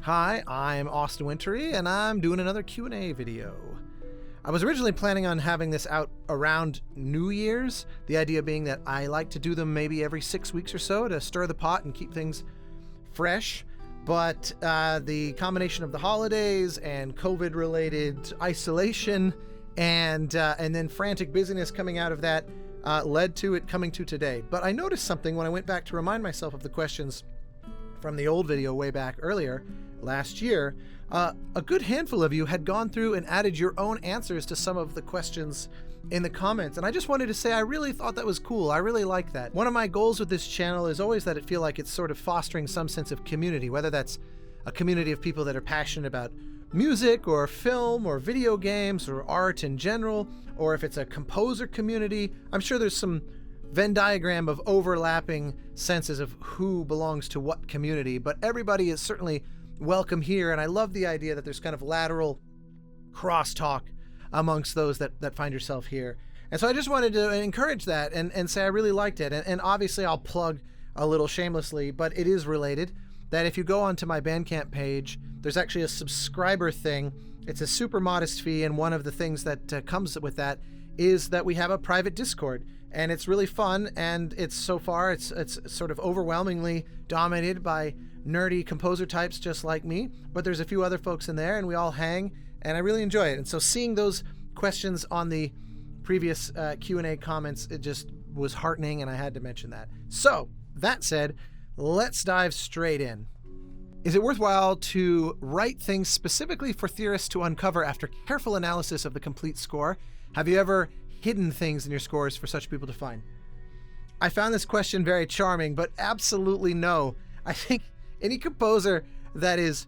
Hi, I'm Austin Wintory, and I'm doing another Q&A video. I was originally planning on having this out around New Year's, the idea being that I like to do them maybe every 6 weeks or so to stir the pot and keep things fresh, but the combination of the holidays and COVID-related isolation and then frantic busyness coming out of that led to it coming to today. But I noticed something when I went back to remind myself of the questions from the old video way back earlier last year. A good handful of you had gone through and added your own answers to some of the questions in the comments, and I just wanted to say I really thought that was cool. I really like that. One of my goals with this channel is always that it feel like it's sort of fostering some sense of community, whether that's a community of people that are passionate about music or film or video games or art in general, or if it's a composer community. I'm sure there's some Venn diagram of overlapping senses of who belongs to what community, but everybody is certainly welcome here, and I love the idea that there's kind of lateral crosstalk amongst those that find yourself here. And so I just wanted to encourage that and say I really liked it. And obviously I'll plug a little shamelessly, but it is related, that if you go onto my Bandcamp page, there's actually a subscriber thing. It's a super modest fee, and one of the things that comes with that is that we have a private Discord, and it's really fun, and it's sort of overwhelmingly dominated by nerdy composer types just like me, but there's a few other folks in there, and we all hang, and I really enjoy it. And so seeing those questions on the previous Q&A comments, it just was heartening, and I had to mention that. So that said, let's dive straight in. Is it worthwhile to write things specifically for theorists to uncover after careful analysis of the complete score? Have you ever hidden things in your scores for such people to find? I found this question very charming, but absolutely no. I think any composer that is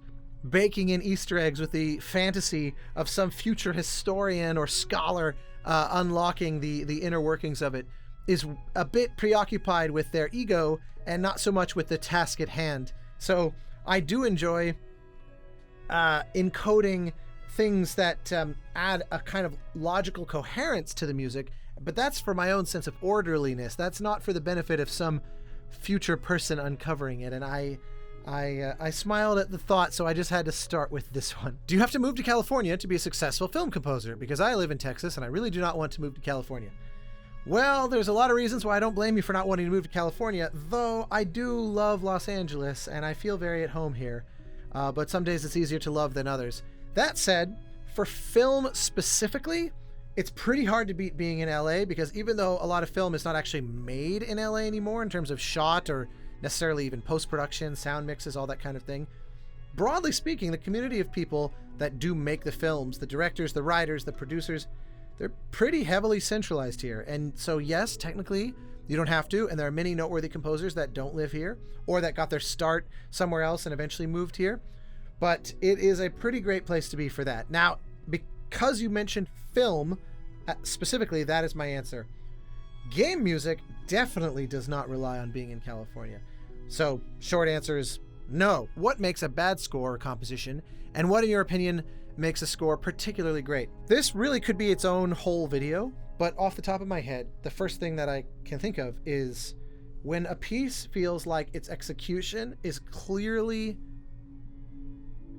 baking in Easter eggs with the fantasy of some future historian or scholar unlocking the inner workings of it is a bit preoccupied with their ego and not so much with the task at hand. So I do enjoy encoding things that add a kind of logical coherence to the music, but that's for my own sense of orderliness. That's not for the benefit of some future person uncovering it. And I smiled at the thought, so I just had to start with this one. Do you have to move to California to be a successful film composer? Because I live in Texas and I really do not want to move to California. Well, there's a lot of reasons why I don't blame you for not wanting to move to California, though I do love Los Angeles and I feel very at home here. But some days it's easier to love than others. That said, for film specifically, it's pretty hard to beat being in LA, because even though a lot of film is not actually made in LA anymore in terms of shot or necessarily even post-production, sound mixes, all that kind of thing, broadly speaking, the community of people that do make the films, the directors, the writers, the producers, they're pretty heavily centralized here. And so yes, technically you don't have to, and there are many noteworthy composers that don't live here or that got their start somewhere else and eventually moved here, but it is a pretty great place to be for that. Now, because you mentioned film specifically, that is my answer. Game music definitely does not rely on being in California. So short answer is no. What makes a bad score or composition, and what in your opinion makes a score particularly great? This really could be its own whole video, but off the top of my head, the first thing that I can think of is when a piece feels like its execution is clearly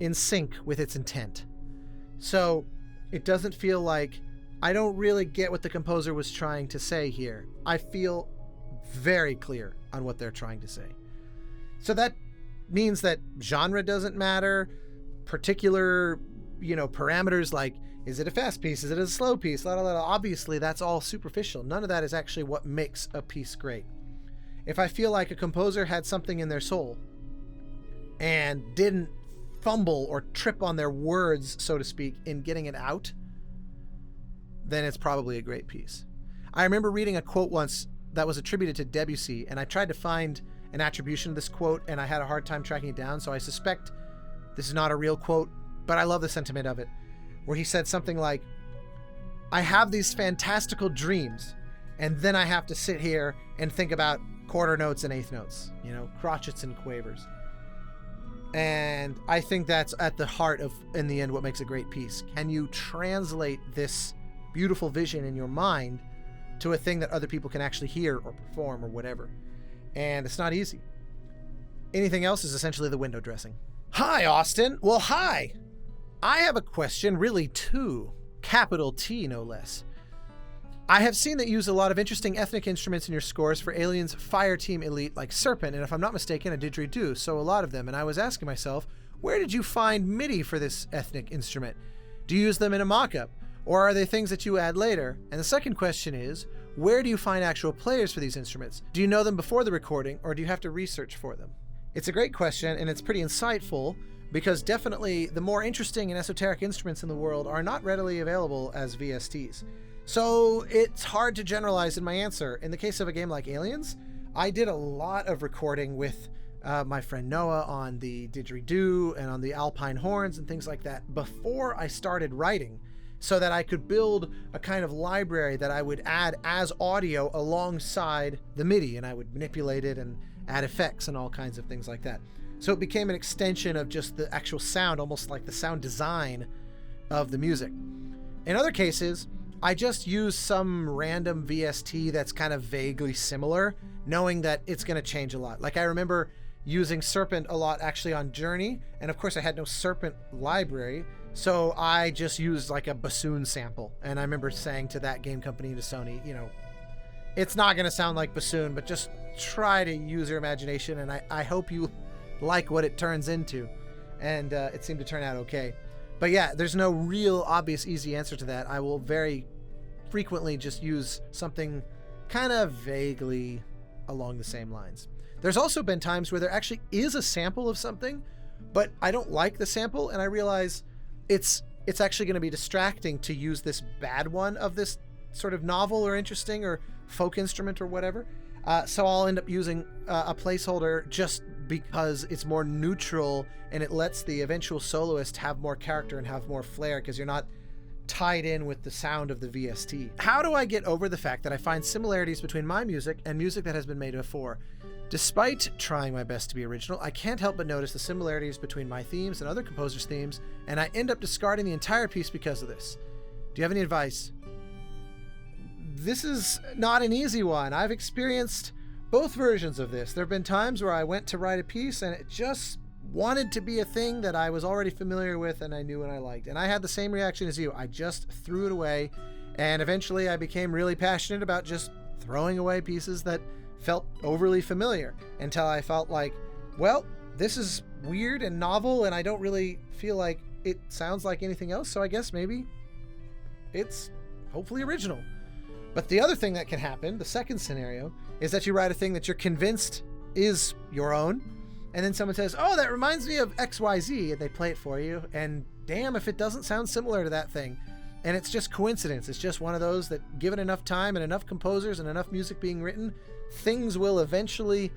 in sync with its intent. So it doesn't feel like I don't really get what the composer was trying to say here. I feel very clear on what they're trying to say. So that means that genre doesn't matter, particular, parameters like, is it a fast piece? Is it a slow piece? Obviously, that's all superficial. None of that is actually what makes a piece great. If I feel like a composer had something in their soul and didn't fumble or trip on their words, so to speak, in getting it out, then it's probably a great piece. I remember reading a quote once that was attributed to Debussy, and I tried to find an attribution of this quote, and I had a hard time tracking it down, so I suspect this is not a real quote, but I love the sentiment of it, where he said something like, I have these fantastical dreams, and then I have to sit here and think about quarter notes and eighth notes, crotchets and quavers. And I think that's at the heart of, in the end, what makes a great piece. Can you translate this beautiful vision in your mind to a thing that other people can actually hear or perform or whatever? And it's not easy. Anything else is essentially the window dressing. Hi, Austin. Well, hi. I have a question, really two, capital T no less. I have seen that you use a lot of interesting ethnic instruments in your scores for Alien's Fireteam Elite like Serpent, and if I'm not mistaken, a didgeridoo, so a lot of them, and I was asking myself, where did you find MIDI for this ethnic instrument? Do you use them in a mock-up, or are they things that you add later? And the second question is, where do you find actual players for these instruments? Do you know them before the recording, or do you have to research for them? It's a great question, and it's pretty insightful, because definitely the more interesting and esoteric instruments in the world are not readily available as VSTs. So it's hard to generalize in my answer. In the case of a game like Aliens, I did a lot of recording with my friend Noah on the didgeridoo and on the alpine horns and things like that before I started writing, so that I could build a kind of library that I would add as audio alongside the MIDI, and I would manipulate it and add effects and all kinds of things like that. So it became an extension of just the actual sound, almost like the sound design of the music. In other cases, I just use some random VST that's kind of vaguely similar, knowing that it's going to change a lot. Like I remember using Serpent a lot actually on Journey, and of course I had no Serpent library, so I just used like a bassoon sample. And I remember saying to that game company, to Sony, you know, it's not going to sound like bassoon, but just try to use your imagination, and I hope you like what it turns into. And it seemed to turn out okay. But yeah, there's no real obvious easy answer to that. I will very frequently just use something kind of vaguely along the same lines. There's also been times where there actually is a sample of something, but I don't like the sample, and I realize it's actually going to be distracting to use this bad one of this sort of novel or interesting or folk instrument or whatever. So I'll end up using a placeholder just because it's more neutral and it lets the eventual soloist have more character and have more flair, because you're not tied in with the sound of the VST. How do I get over the fact that I find similarities between my music and music that has been made before? Despite trying my best to be original, I can't help but notice the similarities between my themes and other composers' themes, and I end up discarding the entire piece because of this. Do you have any advice? This is not an easy one. I've experienced both versions of this. There have been times where I went to write a piece and it just wanted to be a thing that I was already familiar with and I knew and I liked. And I had the same reaction as you. I just threw it away, and eventually I became really passionate about just throwing away pieces that felt overly familiar, until I felt like, well, this is weird and novel and I don't really feel like it sounds like anything else, so I guess maybe it's hopefully original. But the other thing that can happen, the second scenario, is that you write a thing that you're convinced is your own, and then someone says, oh, that reminds me of XYZ, and they play it for you, and damn if it doesn't sound similar to that thing. And it's just coincidence. It's just one of those that, given enough time and enough composers and enough music being written, things will eventually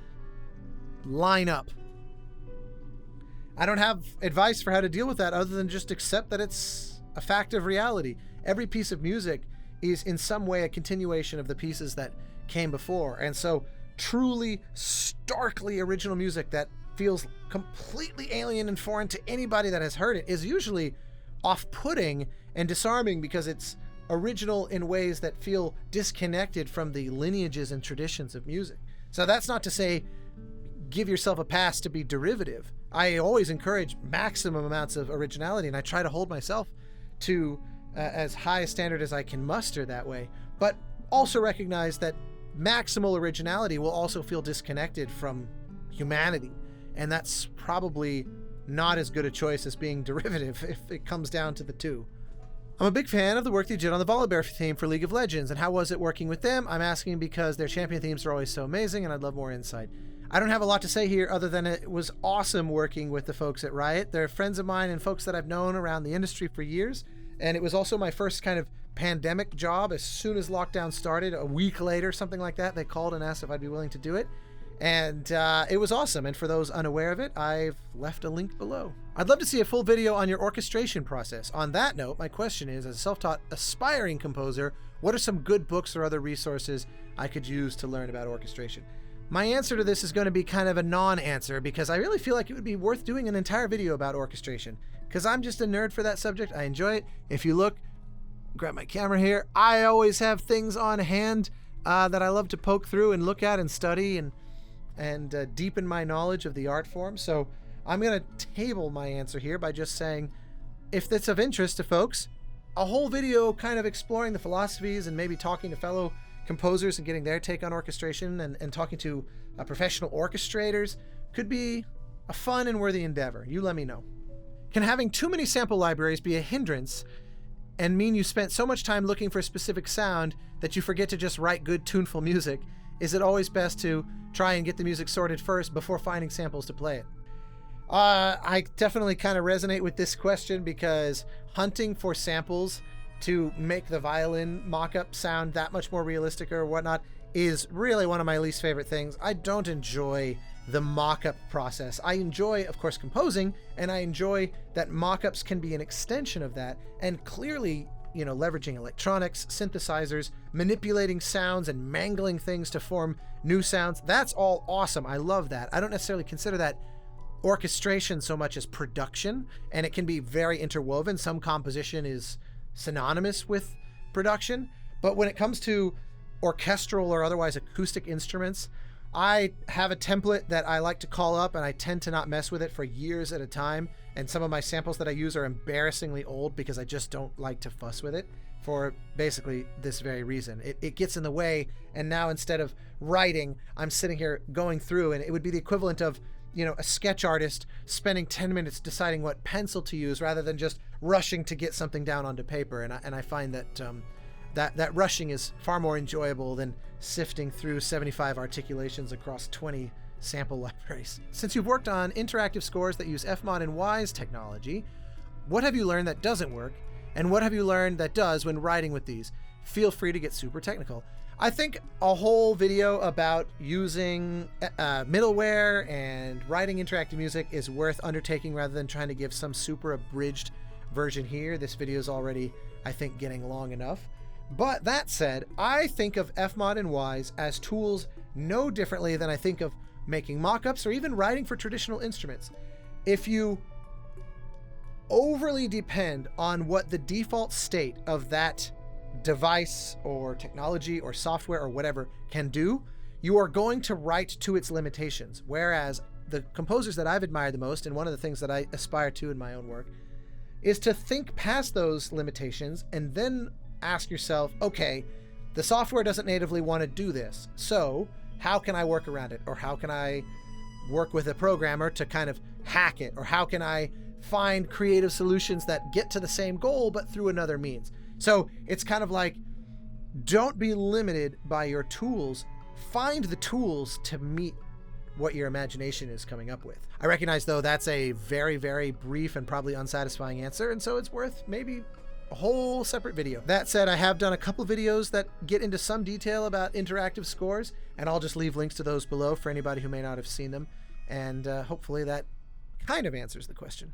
line up. I don't have advice for how to deal with that other than just accept that it's a fact of reality. Every piece of music is in some way a continuation of the pieces that came before. And so truly, starkly original music that feels completely alien and foreign to anybody that has heard it is usually off-putting and disarming, because it's original in ways that feel disconnected from the lineages and traditions of music. So that's not to say give yourself a pass to be derivative. I always encourage maximum amounts of originality, and I try to hold myself to as high a standard as I can muster that way, but also recognize that maximal originality will also feel disconnected from humanity, and that's probably not as good a choice as being derivative if it comes down to the two. I'm a big fan of the work they did on the Volibear theme for League of Legends, and how was it working with them? I'm asking because their champion themes are always so amazing, and I'd love more insight. I don't have a lot to say here other than it was awesome working with the folks at Riot. They're friends of mine and folks that I've known around the industry for years, and it was also my first kind of pandemic job. As soon as lockdown started, a week later, something like that, they called and asked if I'd be willing to do it. And it was awesome. And for those unaware of it, I've left a link below. I'd love to see a full video on your orchestration process. On that note, my question is, as a self-taught aspiring composer, what are some good books or other resources I could use to learn about orchestration? My answer to this is going to be kind of a non-answer, because I really feel like it would be worth doing an entire video about orchestration, because I'm just a nerd for that subject. I enjoy it. If you look, grab my camera here, I always have things on hand that I love to poke through and look at and study and deepen my knowledge of the art form. So I'm going to table my answer here by just saying, if that's of interest to folks, a whole video kind of exploring the philosophies and maybe talking to fellow composers and getting their take on orchestration and talking to professional orchestrators could be a fun and worthy endeavor. You let me know. Can having too many sample libraries be a hindrance and mean you spent so much time looking for a specific sound that you forget to just write good tuneful music? Is it always best to try and get the music sorted first before finding samples to play it? I definitely kind of resonate with this question, because hunting for samples to make the violin mock-up sound that much more realistic or whatnot is really one of my least favorite things. I don't enjoy the mock-up process. I enjoy, of course, composing, and I enjoy that mock-ups can be an extension of that, and clearly, you know, leveraging electronics, synthesizers, manipulating sounds and mangling things to form new sounds. That's all awesome. I love that. I don't necessarily consider that orchestration so much as production, and it can be very interwoven. Some composition is synonymous with production, but when it comes to orchestral or otherwise acoustic instruments, I have a template that I like to call up, and I tend to not mess with it for years at a time, and some of my samples that I use are embarrassingly old because I just don't like to fuss with it for basically this very reason. It gets in the way, and now instead of writing, I'm sitting here going through, and it would be the equivalent of, you know, a sketch artist spending 10 minutes deciding what pencil to use rather than just rushing to get something down onto paper. And I find that that rushing is far more enjoyable than sifting through 75 articulations across 20 sample libraries. Since you've worked on interactive scores that use FMOD and WISE technology, what have you learned that doesn't work? And what have you learned that does when writing with these? Feel free to get super technical. I think a whole video about using middleware and writing interactive music is worth undertaking rather than trying to give some super abridged version here. This video is already, I think, getting long enough. But that said, I think of FMOD and WISE as tools no differently than I think of making mock-ups or even writing for traditional instruments. If you overly depend on what the default state of that device or technology or software or whatever can do, you are going to write to its limitations. Whereas the composers that I've admired the most, and one of the things that I aspire to in my own work, is to think past those limitations and then ask yourself, okay, the software doesn't natively want to do this, so how can I work around it? Or how can I work with a programmer to kind of hack it? Or how can I find creative solutions that get to the same goal but through another means? So it's kind of like, don't be limited by your tools. Find the tools to meet what your imagination is coming up with. I recognize, though, that's a very, very brief and probably unsatisfying answer, and so it's worth maybe a whole separate video. That said, I have done a couple videos that get into some detail about interactive scores, and I'll just leave links to those below for anybody who may not have seen them, and hopefully that kind of answers the question.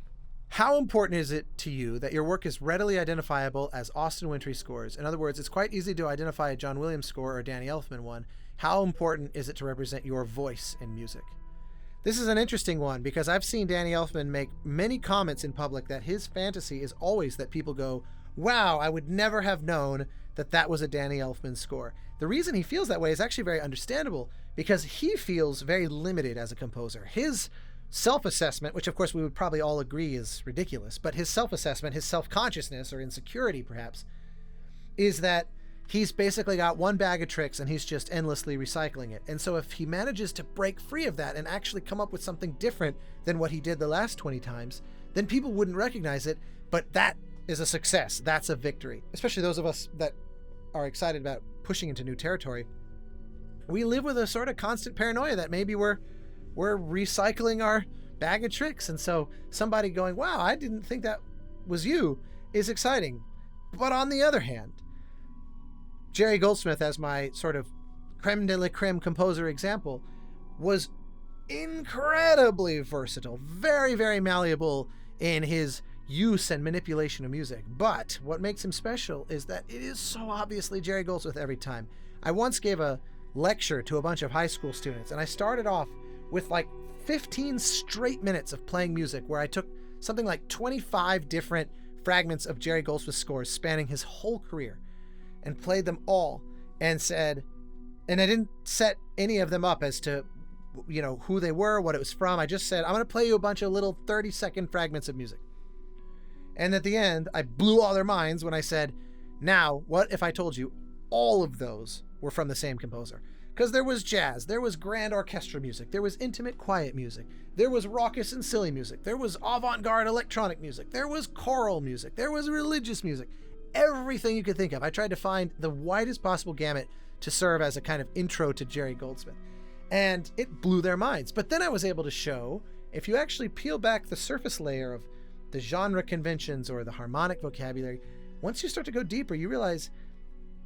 How important is it to you that your work is readily identifiable as Austin Wintory scores? In other words, it's quite easy to identify a John Williams score or a Danny Elfman one. How important is it to represent your voice in music? This is an interesting one because I've seen Danny Elfman make many comments in public that his fantasy is always that people go, wow, I would never have known that that was a Danny Elfman score. The reason he feels that way is actually very understandable because he feels very limited as a composer. His self-assessment, which of course we would probably all agree is ridiculous, but his self-assessment, his self-consciousness or insecurity perhaps, is that he's basically got one bag of tricks and he's just endlessly recycling it. And so if he manages to break free of that and actually come up with something different than what he did the last 20 times, then people wouldn't recognize it, but that is a success. That's a victory. Especially those of us that are excited about pushing into new territory. We live with a sort of constant paranoia that maybe we're recycling our bag of tricks. And so somebody going, wow, I didn't think that was you, is exciting. But on the other hand, Jerry Goldsmith, as my sort of creme de la creme composer example, was incredibly versatile, very, very malleable in his use and manipulation of music. But what makes him special is that it is so obviously Jerry Goldsmith every time. I once gave a lecture to a bunch of high school students, and I started off with like 15 straight minutes of playing music where I took something like 25 different fragments of Jerry Goldsmith's scores spanning his whole career and played them all and said, and I didn't set any of them up as to who they were, what it was from. I just said, I'm going to play you a bunch of little 30-second fragments of music. And at the end, I blew all their minds when I said, now, what if I told you all of those were from the same composer? Because there was jazz, there was grand orchestra music, there was intimate quiet music, there was raucous and silly music, there was avant-garde electronic music, there was choral music, there was religious music, everything you could think of. I tried to find the widest possible gamut to serve as a kind of intro to Jerry Goldsmith. And it blew their minds. But then I was able to show, if you actually peel back the surface layer of the genre conventions or the harmonic vocabulary, once you start to go deeper, you realize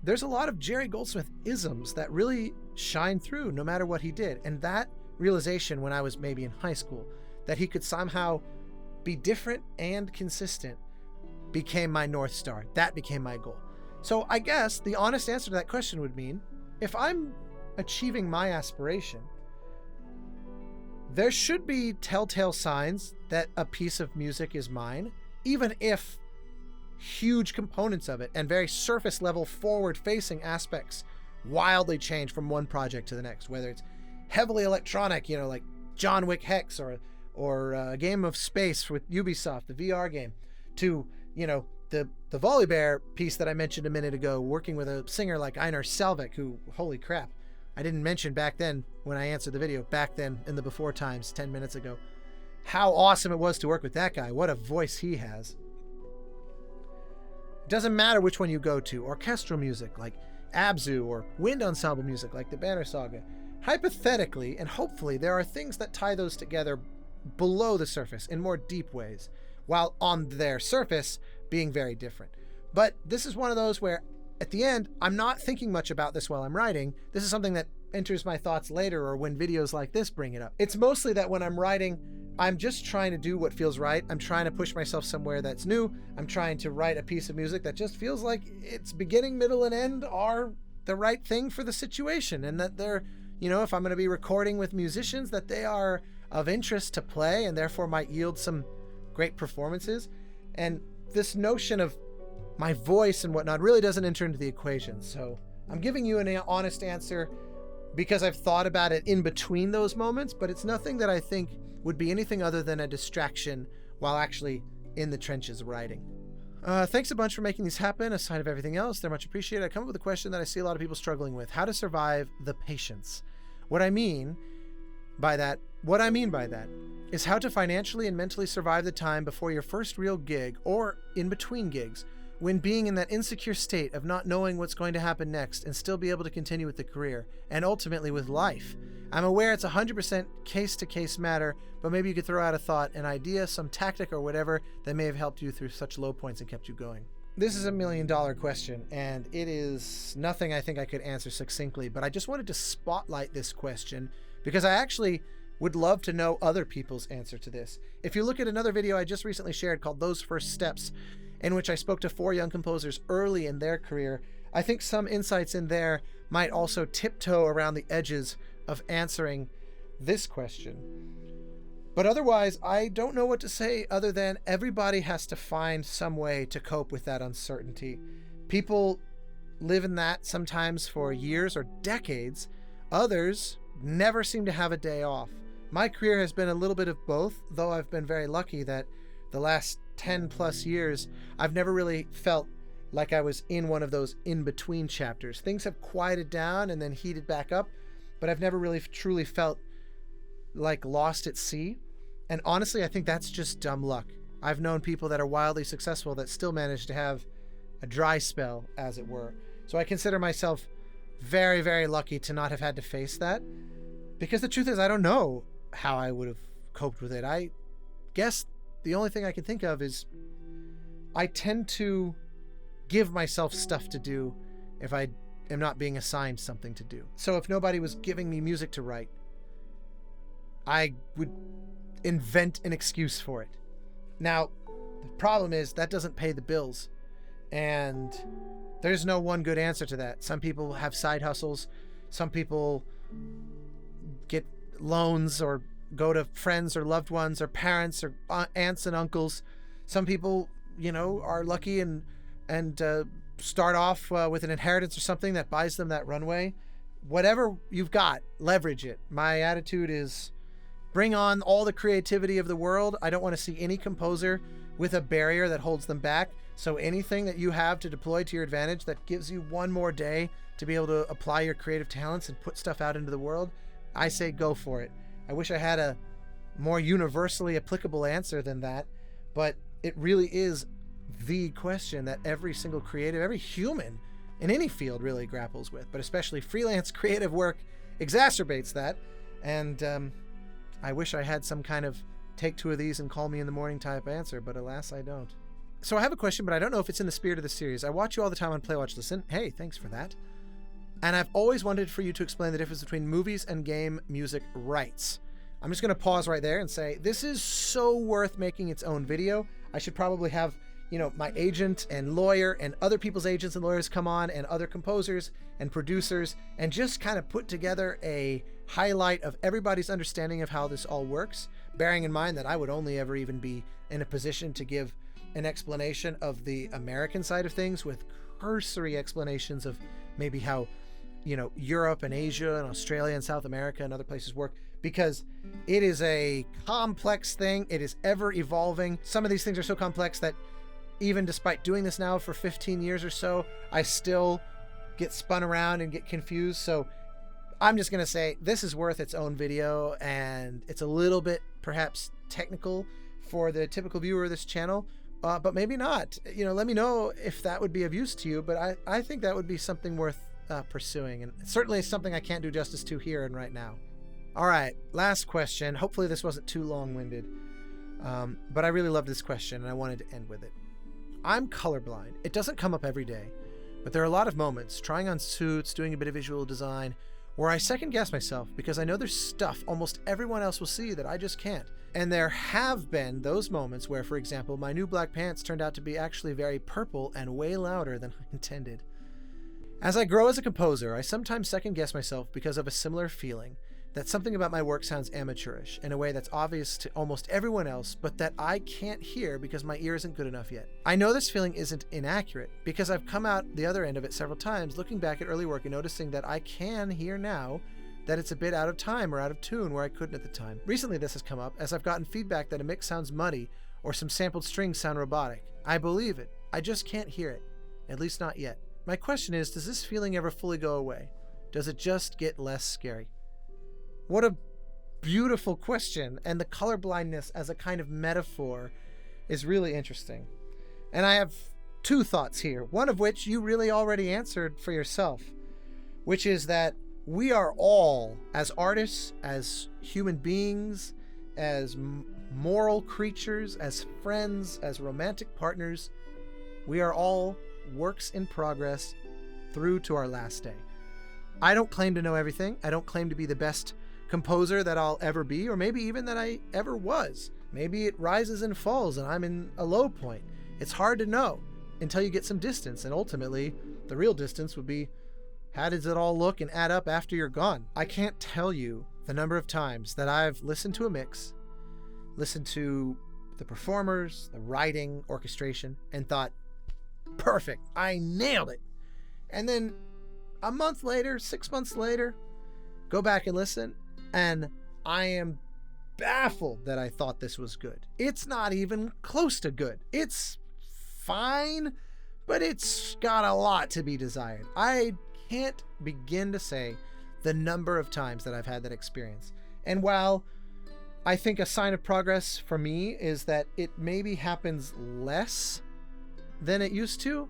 there's a lot of Jerry Goldsmith isms that really shine through no matter what he did. And that realization when I was maybe in high school, that he could somehow be different and consistent, became my North Star. That became my goal. So I guess the honest answer to that question would mean, if I'm achieving my aspiration, there should be telltale signs that a piece of music is mine, even if huge components of it and very surface level forward facing aspects wildly change from one project to the next, whether it's heavily electronic, like John Wick Hex or a game of space with Ubisoft, the VR game, to the Volibear piece that I mentioned a minute ago, working with a singer like Einar Selvik, who, holy crap, I didn't mention back then when I answered the video, back then in the before times 10 minutes ago, how awesome it was to work with that guy. What a voice he has. It doesn't matter which one you go to, orchestral music like Abzu or wind ensemble music like the Banner Saga. Hypothetically and hopefully there are things that tie those together below the surface in more deep ways, while on their surface being very different. But this is one of those where at the end, I'm not thinking much about this while I'm writing. This is something that enters my thoughts later or when videos like this bring it up. It's mostly that when I'm writing, I'm just trying to do what feels right. I'm trying to push myself somewhere that's new. I'm trying to write a piece of music that just feels like its beginning, middle, and end are the right thing for the situation. And that they're, if I'm going to be recording with musicians, that they are of interest to play and therefore might yield some great performances. And this notion of my voice and whatnot really doesn't enter into the equation. So I'm giving you an honest answer because I've thought about it in between those moments, but it's nothing that I think would be anything other than a distraction while actually in the trenches writing. Thanks a bunch for making these happen. Aside of everything else, they're much appreciated. I come up with a question that I see a lot of people struggling with: how to survive the patience. What I mean by that is how to financially and mentally survive the time before your first real gig or in between gigs, when being in that insecure state of not knowing what's going to happen next and still be able to continue with the career and ultimately with life. I'm aware it's 100% case-to-case matter, but maybe you could throw out a thought, an idea, some tactic or whatever that may have helped you through such low points and kept you going. This is $1 million question, and it is nothing I think I could answer succinctly, but I just wanted to spotlight this question because I actually would love to know other people's answer to this. If you look at another video I just recently shared called Those First Steps, in which I spoke to 4 young composers early in their career, I think some insights in there might also tiptoe around the edges of answering this question. But otherwise, I don't know what to say other than everybody has to find some way to cope with that uncertainty. People live in that sometimes for years or decades. Others never seem to have a day off. My career has been a little bit of both, though I've been very lucky that the last 10 plus years, I've never really felt like I was in one of those in-between chapters. Things have quieted down and then heated back up, but I've never really truly felt like lost at sea. And honestly, I think that's just dumb luck. I've known people that are wildly successful that still manage to have a dry spell, as it were. So I consider myself very, very lucky to not have had to face that, because the truth is I don't know how I would have coped with it. I guess the only thing I can think of is I tend to give myself stuff to do if I am not being assigned something to do. So if nobody was giving me music to write, I would invent an excuse for it. Now, the problem is that doesn't pay the bills, and there's no one good answer to that. Some people have side hustles. Some people get loans or go to friends or loved ones or parents or aunts and uncles. Some people, are lucky and start off with an inheritance or something that buys them that runway. whatever you've got, leverage it. My attitude is bring on all the creativity of the world. I don't want to see any composer with a barrier that holds them back. So anything that you have to deploy to your advantage that gives you one more day to be able to apply your creative talents and put stuff out into the world, I say go for it. I wish I had a more universally applicable answer than that, but it really is the question that every single creative, every human in any field really grapples with, but especially freelance creative work exacerbates that. And I wish I had some kind of take two of these and call me in the morning type answer, but alas, I don't. So I have a question, but I don't know if it's in the spirit of the series. I watch you all the time on Play, Watch, Listen. Hey, thanks for that. And I've always wanted for you to explain the difference between movies and game music rights. I'm just going to pause right there and say, this is so worth making its own video. I should probably have, my agent and lawyer and other people's agents and lawyers come on, and other composers and producers, and just kind of put together a highlight of everybody's understanding of how this all works, bearing in mind that I would only ever even be in a position to give an explanation of the American side of things, with cursory explanations of maybe how, Europe and Asia and Australia and South America and other places work, because it is a complex thing. It is ever evolving. Some of these things are so complex that even despite doing this now for 15 years or so, I still get spun around and get confused. So I'm just going to say this is worth its own video, and it's a little bit perhaps technical for the typical viewer of this channel, but maybe not. Let me know if that would be of use to you, but I think that would be something worth pursuing, and certainly something I can't do justice to here and right now. All right, last question. Hopefully this wasn't too long-winded, but I really loved this question and I wanted to end with it. I'm colorblind. It doesn't come up every day, but there are a lot of moments trying on suits, doing a bit of visual design, where I second guess myself because I know there's stuff almost everyone else will see that I just can't. And there have been those moments where, for example, my new black pants turned out to be actually very purple and way louder than I intended. As I grow as a composer, I sometimes second guess myself because of a similar feeling that something about my work sounds amateurish in a way that's obvious to almost everyone else, but that I can't hear because my ear isn't good enough yet. I know this feeling isn't inaccurate because I've come out the other end of it several times, looking back at early work and noticing that I can hear now that it's a bit out of time or out of tune where I couldn't at the time. Recently this has come up as I've gotten feedback that a mix sounds muddy or some sampled strings sound robotic. I believe it. I just can't hear it. At least not yet. My question is, does this feeling ever fully go away? Does it just get less scary? What a beautiful question, and the colorblindness as a kind of metaphor is really interesting. And I have two thoughts here, one of which you really already answered for yourself, which is that we are all, as artists, as human beings, as moral creatures, as friends, as romantic partners, we are all works in progress through to our last day. I don't claim to know everything. I don't claim to be the best composer that I'll ever be, or maybe even that I ever was. Maybe it rises and falls and I'm in a low point. It's hard to know until you get some distance, and ultimately the real distance would be, how does it all look and add up after you're gone? I can't tell you the number of times that I've listened to a mix, listened to the performers, the writing, orchestration, and thought, perfect, I nailed it. And then a month later, 6 months later, go back and listen, and I am baffled that I thought this was good. It's not even close to good. It's fine, but it's got a lot to be desired. I can't begin to say the number of times that I've had that experience. And while I think a sign of progress for me is that it maybe happens less than it used to,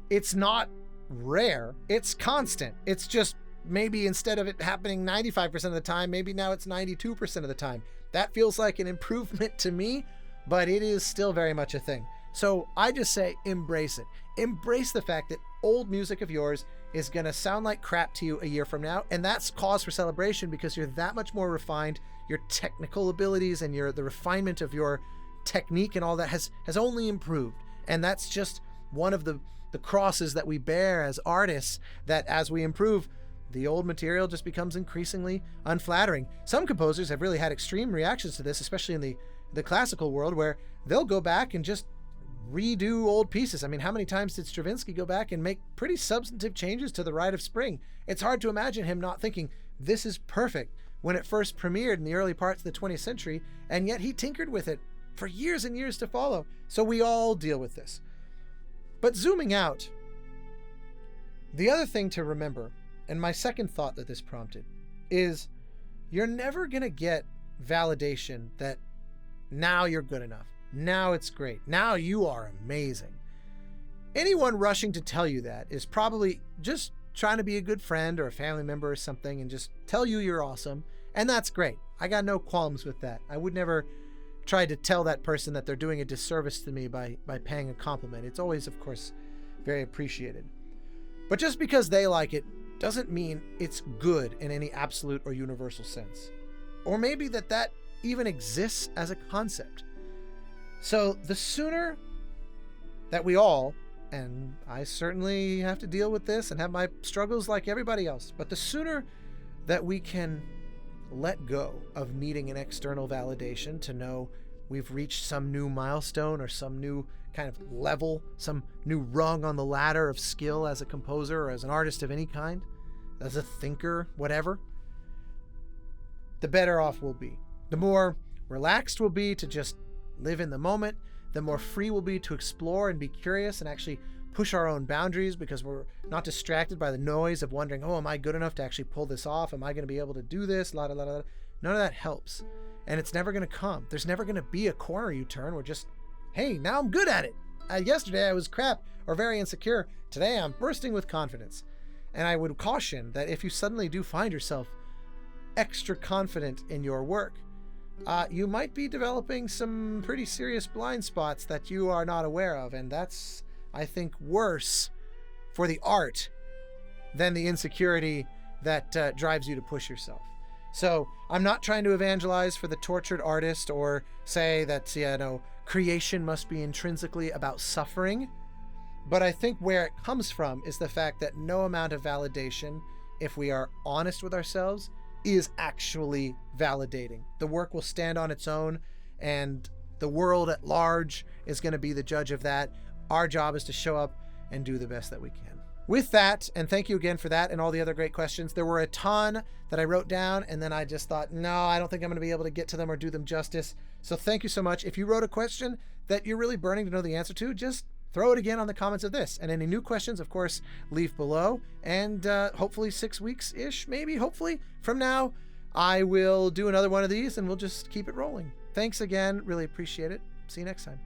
it's not rare. It's constant. It's just maybe instead of it happening 95% of the time, maybe now it's 92% of the time. That feels like an improvement to me, but it is still very much a thing. So I just say embrace it. Embrace the fact that old music of yours is going to sound like crap to you a year from now, and that's cause for celebration because you're that much more refined. Your technical abilities and the refinement of your technique and all that has only improved. And that's just one of the crosses that we bear as artists, that as we improve, the old material just becomes increasingly unflattering. Some composers have really had extreme reactions to this, especially in the classical world, where they'll go back and just redo old pieces. I mean, how many times did Stravinsky go back and make pretty substantive changes to the Rite of Spring? It's hard to imagine him not thinking, this is perfect, when it first premiered in the early parts of the 20th century, and yet he tinkered with it for years and years to follow. So we all deal with this. But zooming out, the other thing to remember, and my second thought that this prompted, is you're never going to get validation that now you're good enough. Now it's great. Now you are amazing. Anyone rushing to tell you that is probably just trying to be a good friend or a family member or something and just tell you you're awesome. And that's great. I got no qualms with that. I would never try to tell that person that they're doing a disservice to me by paying a compliment. It's always, of course, very appreciated. But just because they like it doesn't mean it's good in any absolute or universal sense. Or maybe that even exists as a concept. So the sooner that we all, and I certainly have to deal with this and have my struggles like everybody else, but the sooner that we can let go of needing an external validation to know we've reached some new milestone or some new kind of level, some new rung on the ladder of skill as a composer or as an artist of any kind, as a thinker, whatever, the better off we'll be. The more relaxed we'll be to just live in the moment, the more free we'll be to explore and be curious and actually push our own boundaries because we're not distracted by the noise of wondering, oh, am I good enough to actually pull this off? Am I going to be able to do this? La, la, la, la. None of that helps. And it's never going to come. There's never going to be a corner you turn where just, hey, now I'm good at it. Yesterday I was crap or very insecure. Today I'm bursting with confidence. And I would caution that if you suddenly do find yourself extra confident in your work, you might be developing some pretty serious blind spots that you are not aware of. And that's, I think, worse for the art than the insecurity that drives you to push yourself. So I'm not trying to evangelize for the tortured artist or say that, creation must be intrinsically about suffering. But I think where it comes from is the fact that no amount of validation, if we are honest with ourselves, is actually validating. The work will stand on its own, and the world at large is going to be the judge of that. Our job is to show up and do the best that we can. With that, and thank you again for that and all the other great questions. There were a ton that I wrote down, and then I just thought, no, I don't think I'm going to be able to get to them or do them justice. So thank you so much. If you wrote a question that you're really burning to know the answer to, just throw it again on the comments of this. And any new questions, of course, leave below. And hopefully 6 weeks-ish, maybe, hopefully, from now, I will do another one of these, and we'll just keep it rolling. Thanks again. Really appreciate it. See you next time.